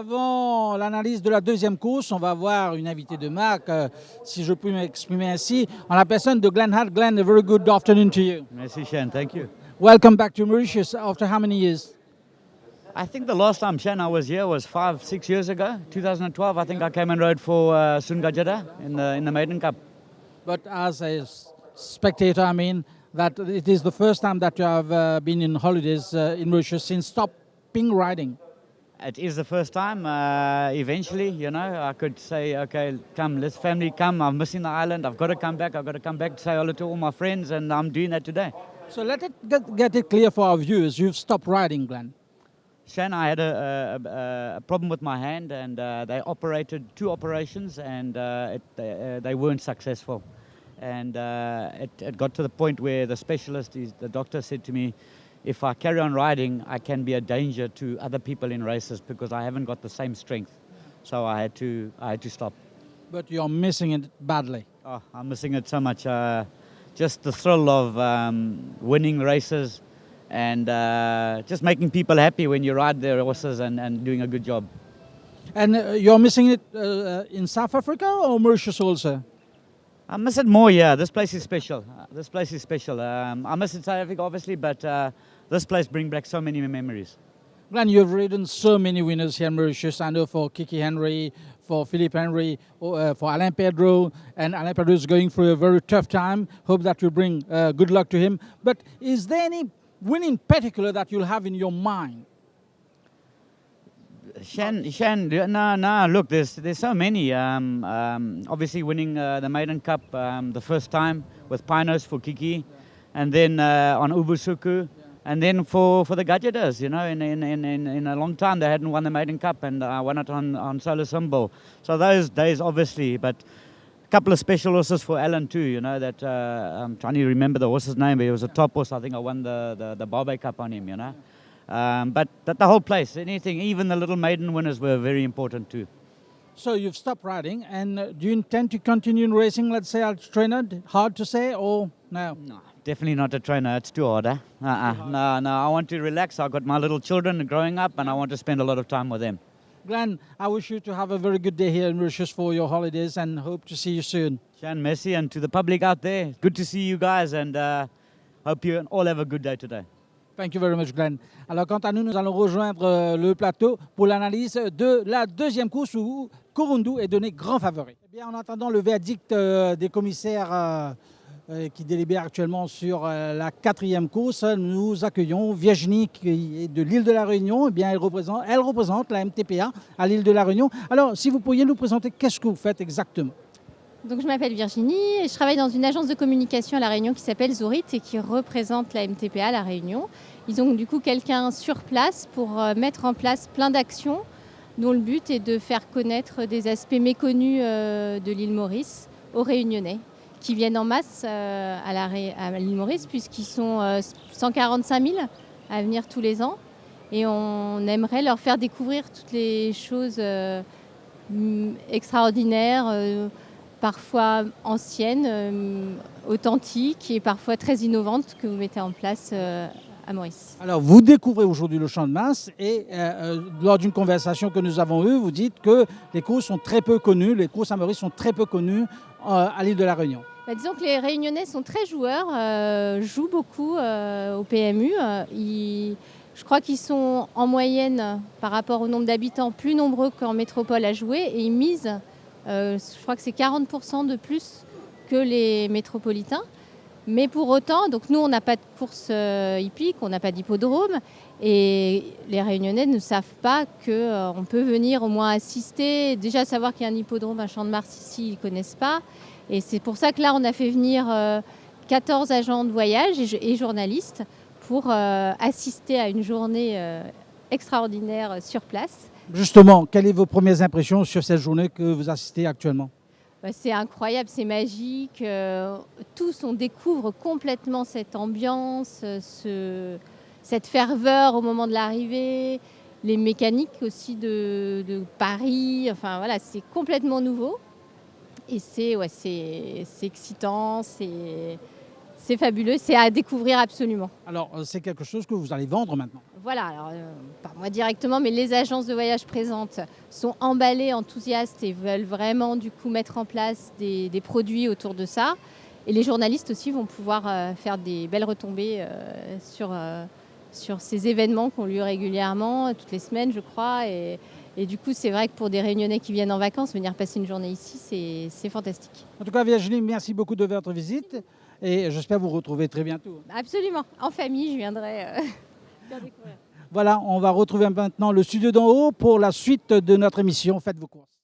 avant l'analyse de la deuxième course, on va voir une invitée de marque, si je peux m'exprimer ainsi, en la personne de Glen Hatt. Glen, a very good afternoon to you. Merci, Shane. Thank you. Welcome back to Mauritius after how many years? I think the last time, Shane, I was here was 5-6 years ago, 2012. I think I came and rode for Sungajada in the Maiden Cup. But as a spectator, I mean, that it is the first time that you have been in holidays in Mauritius since stopping riding. It is the first time. Eventually, I could say, okay, come, let's family come. I'm missing the island. I've got to come back. I've got to come back to say hello to all my friends, and I'm doing that today. So let it get it clear for our viewers. You've stopped riding, Glen. Shane, I had a problem with my hand, and they operated 2 operations, and they weren't successful. And it got to the point where the doctor said to me, if I carry on riding, I can be a danger to other people in races because I haven't got the same strength. So I had to stop. But you're missing it badly. Oh, I'm missing it so much. Just the thrill of winning races and just making people happy when you ride their horses and doing a good job. And you're missing it in South Africa or Mauritius also? I miss it more, yeah. This place is special. I miss it South Africa, obviously, but this place brings back so many memories. Glen, you've ridden so many winners here in Mauritius. I know for Kiki Henry, for Philippe Henry, for Alain Pedro. And Alain Pedro is going through a very tough time. Hope that will bring good luck to him. But is there any win in particular that you'll have in your mind? Shan, no. Look, there's so many. Obviously, winning the Maiden Cup the first time with Pinos for Kiki, and then on Ubusuku, and then for the Gajadas. In a long time they hadn't won the Maiden Cup, and I won it on Solo Symbol. So those days, obviously, but a couple of special horses for Alan too. That I'm trying to remember the horse's name, but he was a top horse. I think I won the Barbe Cup on him. But the whole place, anything, even the little maiden winners were very important too. So you've stopped riding, and do you intend to continue in racing, let's say, as a trainer? Hard to say, or no? No, definitely not a trainer. It's too hard. No, I want to relax. I've got my little children growing up, and I want to spend a lot of time with them. Glen, I wish you to have a very good day here in Mauritius for your holidays, and hope to see you soon. Shan, merci, and to the public out there, good to see you guys, and hope you all have a good day today. Thank you very much, Glen. Alors, quant à nous, nous allons rejoindre le plateau pour l'analyse de la deuxième course où Kurundu est donné grand favori. Eh bien, en attendant le verdict des commissaires qui délibèrent actuellement sur la 4e course, nous accueillons Virginie qui est de l'île de la Réunion. Eh bien, elle représente la MTPA à l'île de la Réunion. Alors, si vous pourriez nous présenter, qu'est-ce que vous faites exactement? Donc, je m'appelle Virginie et je travaille dans une agence de communication à La Réunion qui s'appelle Zourit et qui représente la MTPA à La Réunion. Ils ont du coup quelqu'un sur place pour mettre en place plein d'actions dont le but est de faire connaître des aspects méconnus de l'île Maurice aux Réunionnais qui viennent en masse à l'île Maurice puisqu'ils sont 145 000 à venir tous les ans et on aimerait leur faire découvrir toutes les choses extraordinaires, parfois anciennes, authentiques et parfois très innovantes que vous mettez en place à Maurice. Alors, vous découvrez aujourd'hui le champ de masse et lors d'une conversation que nous avons eue, vous dites que les courses sont très peu connues, les courses à Maurice sont très peu connues à l'île de la Réunion. Disons que les Réunionnais sont très joueurs, jouent beaucoup au PMU. Je crois qu'ils sont en moyenne, par rapport au nombre d'habitants, plus nombreux qu'en métropole à jouer et ils misent. Je crois que c'est 40% de plus que les métropolitains. Mais pour autant, donc nous, on n'a pas de course hippique, on n'a pas d'hippodrome. Et les Réunionnais ne savent pas qu'on peut venir au moins assister. Déjà, savoir qu'il y a un hippodrome, un champ de Mars ici, ils ne connaissent pas. Et c'est pour ça que là, on a fait venir 14 agents de voyage et journalistes pour assister à une journée extraordinaire sur place. Justement, quelles sont vos premières impressions sur cette journée que vous assistez actuellement? C'est incroyable, c'est magique. Tous, on découvre complètement cette ambiance, cette ferveur au moment de l'arrivée, les mécaniques aussi de Paris. Enfin voilà, c'est complètement nouveau. Et c'est excitant, c'est fabuleux, c'est à découvrir absolument. Alors, c'est quelque chose que vous allez vendre maintenant. Voilà, alors, pas moi directement, mais les agences de voyage présentes sont emballées, enthousiastes et veulent vraiment du coup mettre en place des produits autour de ça. Et les journalistes aussi vont pouvoir faire des belles retombées sur ces événements qui ont lieu régulièrement, toutes les semaines je crois. Et du coup, c'est vrai que pour des Réunionnais qui viennent en vacances, venir passer une journée ici, c'est fantastique. En tout cas, Virginie, merci beaucoup de votre visite et j'espère vous retrouver très bientôt. Absolument, en famille, je viendrai faire découvrir. Voilà, on va retrouver maintenant le studio d'en haut pour la suite de notre émission. Faites vos courses.